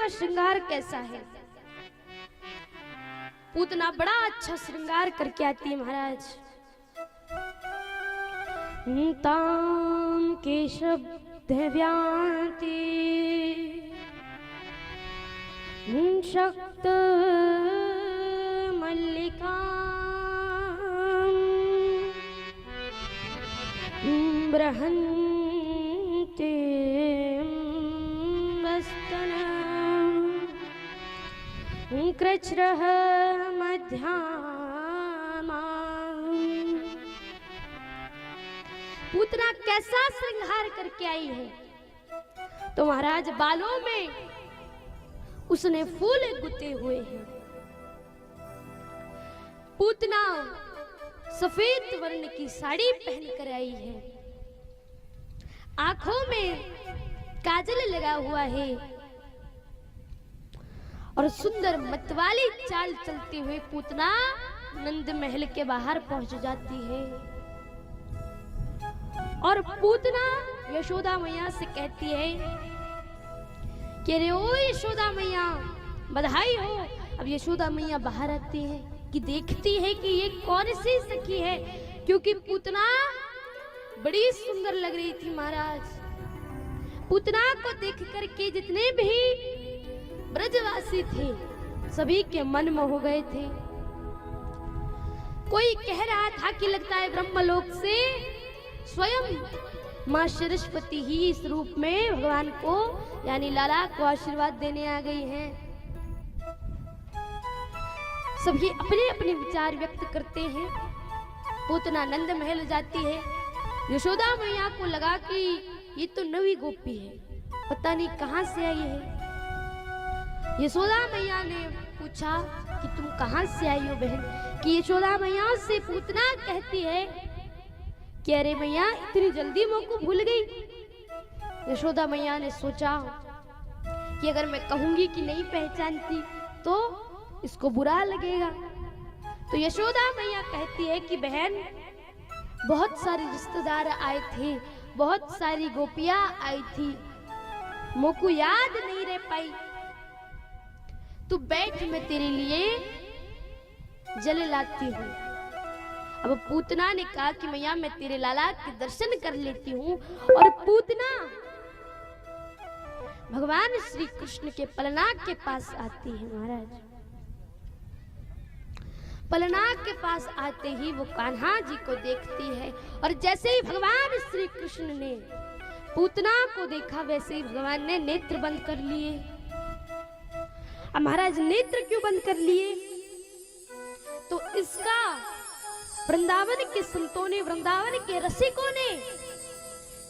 का श्रृंगार कैसा है। पूतना बड़ा अच्छा श्रृंगार करके आती है महाराज। ताम केशव देव्यांति शक्त मल्लिका बृहन्ते मस्तना कृच्छ्रः मध्यामा। पूतना कैसा श्रृंगार करके आई है। तो महाराज बालों में उसने फूल गुथे हुए हैं। पूतना सफेद वर्ण की साड़ी पहनकर आई है। आंखों में काजल लगा हुआ है और सुंदर मतवाली चाल चलते हुए पूतना नंद महल के बाहर पहुंच जाती है। और पूतना यशोदा मैया से कहती है कि अरे ओ यशोदा मैया बधाई हो। अब यशोदा मैया बाहर आती है कि देखती है कि ये कौन सी सखी है, क्योंकि पूतना बड़ी सुंदर लग रही थी महाराज। पूतना को देख करके जितने भी ब्रजवासी थे सभी के मन मोह गए थे। कोई कह रहा था कि लगता है ब्रह्मलोक से स्वयं मां सरस्वती ही इस रूप में भगवान को यानी लाला को आशीर्वाद देने आ गई हैं। सभी अपने अपने विचार व्यक्त करते हैं। पूतना नंद महल जाती है। यशोदा मैया को लगा कि ये तो नवी गोपी है, पता नहीं कहां से आई है। यशोदा मैया ने पूछा कि तुम कहां से आई हो बहन। कि यशोदा मैया से पूतना कहती है कि अरे मैया इतनी जल्दी मुझको भूल गई। यशोदा मैया ने सोचा कि अगर मैं कहूंगी कि नहीं पहचानती तो इसको बुरा लगेगा। तो यशोदा मैया कहती है कि बहन बहुत सारे रिश्तेदार आए थे, बहुत सारी गोपियां आई थी, मुझको याद नहीं रह पाई। तू बैठ, मैं तेरे लिए जल लाती हूँ। अब पूतना ने कहा कि मैया मैं तेरे लाला के दर्शन कर लेती हूँ। और पूतना भगवान श्री कृष्ण के पलनाग के पास आती है महाराज। पलनाग के पास आते ही वो कान्हा जी को देखती है और जैसे ही भगवान श्री कृष्ण ने पूतना को देखा वैसे ही भगवान ने नेत्र बंद कर लिए। अब महाराज नेत्र क्यों बंद कर लिए? तो इसका वृंदावन के संतों ने, वृंदावन के रसिकों ने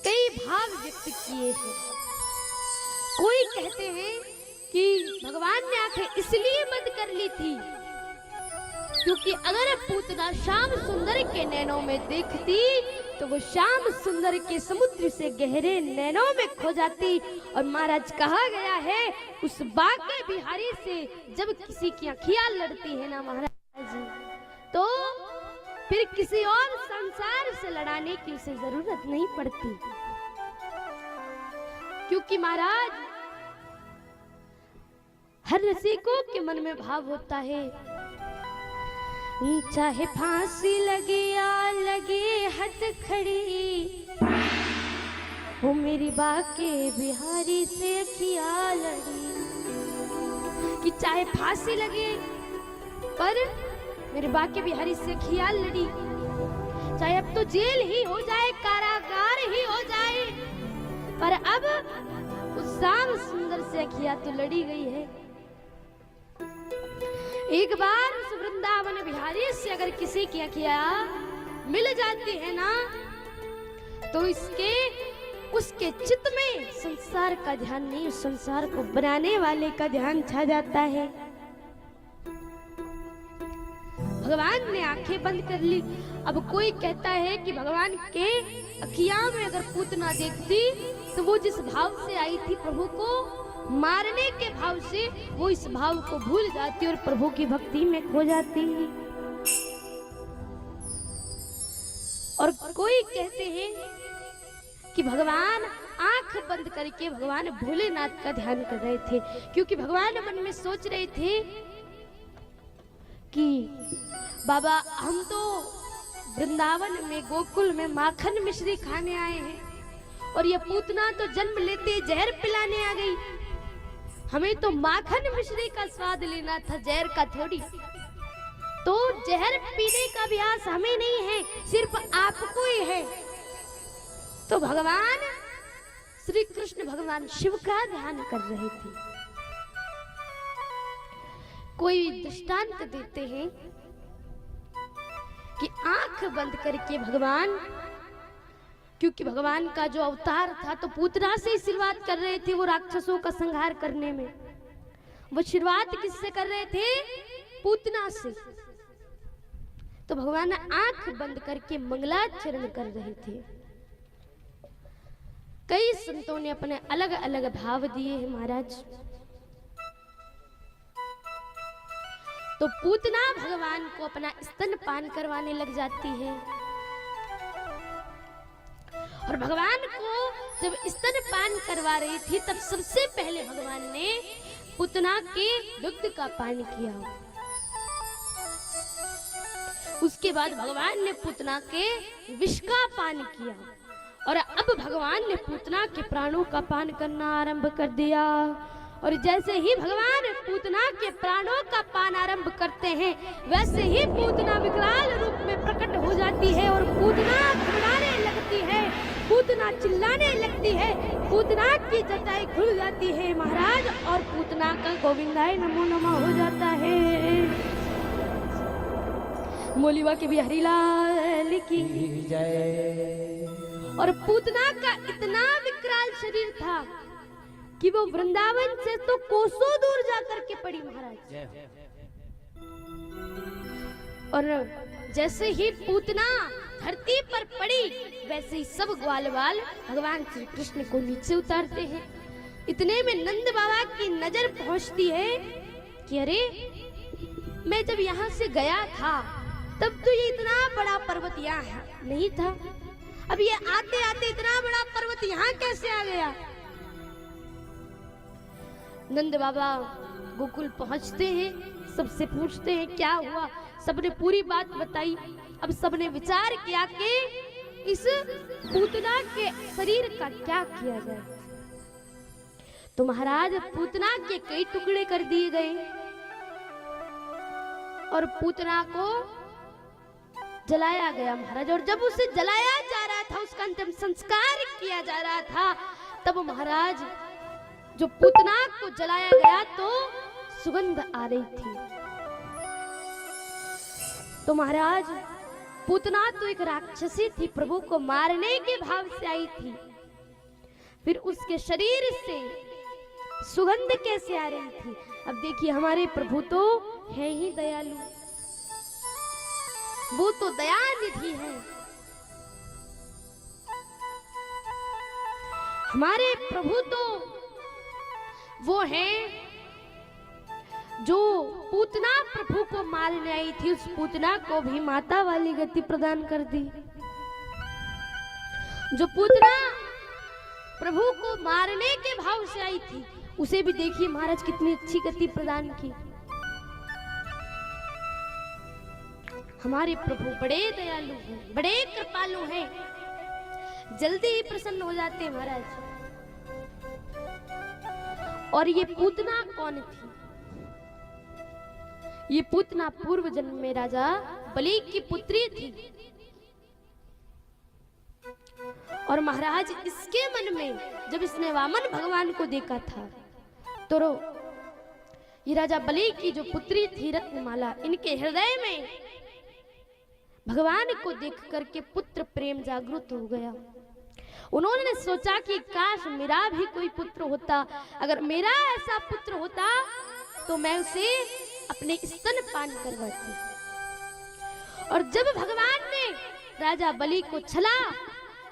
कई भाव व्यक्त किए हैं। कोई कहते हैं कि भगवान ने आंखें इसलिए बंद कर ली थी क्योंकि अगर पूतना श्याम सुंदर के नैनों में देखती तो वो श्याम सुंदर के समुद्र से गहरे नैनों में खो जाती। और महाराज कहा गया है उस बाके बिहारी से जब किसी की आँखियां लड़ती है ना महाराज, तो फिर किसी और संसार से लड़ाने की उसे जरूरत नहीं पड़ती। क्योंकि महाराज हर रसिकों के मन में भाव होता है, चाहे फांसी लगे या लगे हथकड़ी, वो मेरी बाके बिहारी से अखियां लड़ी। कि चाहे फांसी लगे पर मेरे बाके बिहारी से अखियां लड़ी, चाहे अब तो जेल ही हो जाए, कारागार ही हो जाए, पर अब उस श्याम सुंदर से अखियां तो लड़ी गई है। एक बार उस वृंदावन बिहारी से अगर किसी की अखियां मिल जाती है ना तो उसके चित्त में संसार का ध्यान नहीं, उस संसार को बनाने वाले का ध्यान छा जाता है। भगवान ने आंखें बंद कर ली। अब कोई कहता है कि भगवान के अखियां में अगर पूतना देखती तो वो जिस भाव से आई थी प्रभु को मारने के भाव से, वो इस भाव को भूल जाती और प्रभु की भक्ति में खो जाती। और कोई कहते हैं कि भगवान आंख आंख बंद करके भगवान भोलेनाथ का ध्यान कर रहे थे, क्योंकि भगवान मन में सोच रहे थे कि बाबा हम तो वृंदावन में गोकुल में माखन मिश्री खाने आए हैं और ये पूतना तो जन्म लेते जहर पिलाने आ गई। हमें तो माखन मिश्री का स्वाद लेना था, जहर का थोड़ी। तो जहर पीने का अभ्यास हमें नहीं है, सिर्फ आपको ही है। तो भगवान श्री कृष्ण भगवान शिव का ध्यान कर रहे थे। कोई दृष्टांत देते हैं कि आंख बंद करके भगवान, क्योंकि भगवान का जो अवतार था तो पूतना से शुरुआत कर रहे थे वो राक्षसों का संहार करने में। वो शुरुआत किससे कर रहे थे? पूतना से। तो भगवान आंख बंद करके मंगलाचरण कर रहे थे। कई संतों ने अपने अलग अलग भाव दिए हैं महाराज। तो पूतना भगवान को अपना स्तनपान करवाने लग जाती है और भगवान को जब स्तनपान करवा रही थी तब सबसे पहले भगवान ने पूतना के दुग्ध का पान किया। उसके बाद भगवान ने पूतना के विष का पान किया और अब भगवान ने पूतना के प्राणों का पान करना आरंभ कर दिया। और जैसे ही भगवान पूतना के प्राणों का पान आरंभ करते हैं वैसे ही पूतना विकराल रूप में प्रकट हो जाती है और पूतना घबराने लगती है, पूतना चिल्लाने लगती है, पूतना की जटाई खुल जाती है महाराज और पूतना का गोविंदाय नमो नमः हो जाता है। मोलिवा के बिहारी लाल की जय। और पूतना का इतना विकराल शरीर था कि वो वृंदावन से तो कोसों दूर जाकर के पड़ी महाराज। और जैसे ही पूतना धरती पर पड़ी वैसे ही सब ग्वाल बाल भगवान श्री कृष्ण को नीचे उतारते हैं। इतने में नंद बाबा की नजर पहुंचती है कि अरे मैं जब यहाँ से गया था तब तो ये इतना बड़ा पर्वत यहाँ नहीं था, अब ये आते आते इतना बड़ा पर्वत यहाँ कैसे आ गया। नंद बाबा गोकुल पहुंचते हैं, सबसे पूछते हैं क्या हुआ। सबने पूरी बात बताई। अब सबने विचार किया कि इस पूतना के शरीर का क्या किया जाए। तो महाराज पूतना के कई टुकड़े कर दिए गए और पूतना को जलाया गया महाराज। और जब उसे जलाया जा रहा था, उसका अंतिम संस्कार किया जा रहा था, तब महाराज जो पूतना को जलाया गया तो सुगंध आ रही थी। तो महाराज पूतना तो एक राक्षसी थी, प्रभु को मारने के भाव से आई थी, फिर उसके शरीर से सुगंध कैसे आ रही थी। अब देखिए हमारे प्रभु तो है ही दयालु, वो तो दयानिधि है। हमारे प्रभु तो वो है जो पूतना प्रभु को मारने आई थी, उस पूतना को भी माता वाली गति प्रदान कर दी। जो पूतना प्रभु को मारने के भाव से आई थी उसे भी देखिए महाराज कितनी अच्छी गति प्रदान की। हमारे प्रभु बड़े दयालु हैं, बड़े कृपालु हैं, जल्दी ही प्रसन्न हो जाते हैं महाराज। और ये पूतना कौन थी? ये पूतना पूर्व जन्म में राजा बलि की पुत्री थी। और महाराज इसके मन में जब इसने वामन भगवान को देखा था तो ये राजा बलि की जो पुत्री थी रत्नमाला, इनके हृदय में भगवान को देख करके पुत्र प्रेम जागृत हो गया। उन्होंने सोचा कि काश मेरा भी कोई पुत्र होता, अगर मेरा ऐसा पुत्र होता तो मैं उसे अपने स्तनपान करवाती। और जब भगवान ने राजा बलि को छला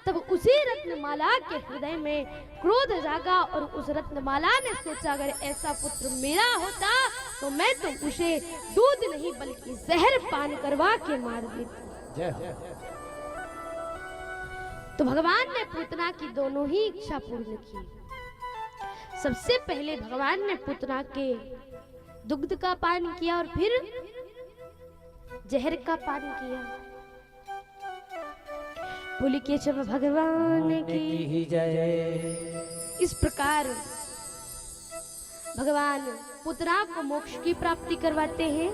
तब उसी रत्नमाला के हृदय में क्रोध जागा और उस रत्नमाला ने सोचा अगर ऐसा पुत्र मेरा होता तो मैं तो उसे दूध नहीं बल्कि जहर पान करवा के मार देती। तो भगवान ने पूतना की दोनों ही इच्छा पूर्ण की। सबसे पहले भगवान ने पूतना के दुग्ध का पान किया और फिर जहर का पान किया। बोली केशव भगवान की जय। इस प्रकार भगवान पुत्रा को मोक्ष की प्राप्ति करवाते हैं।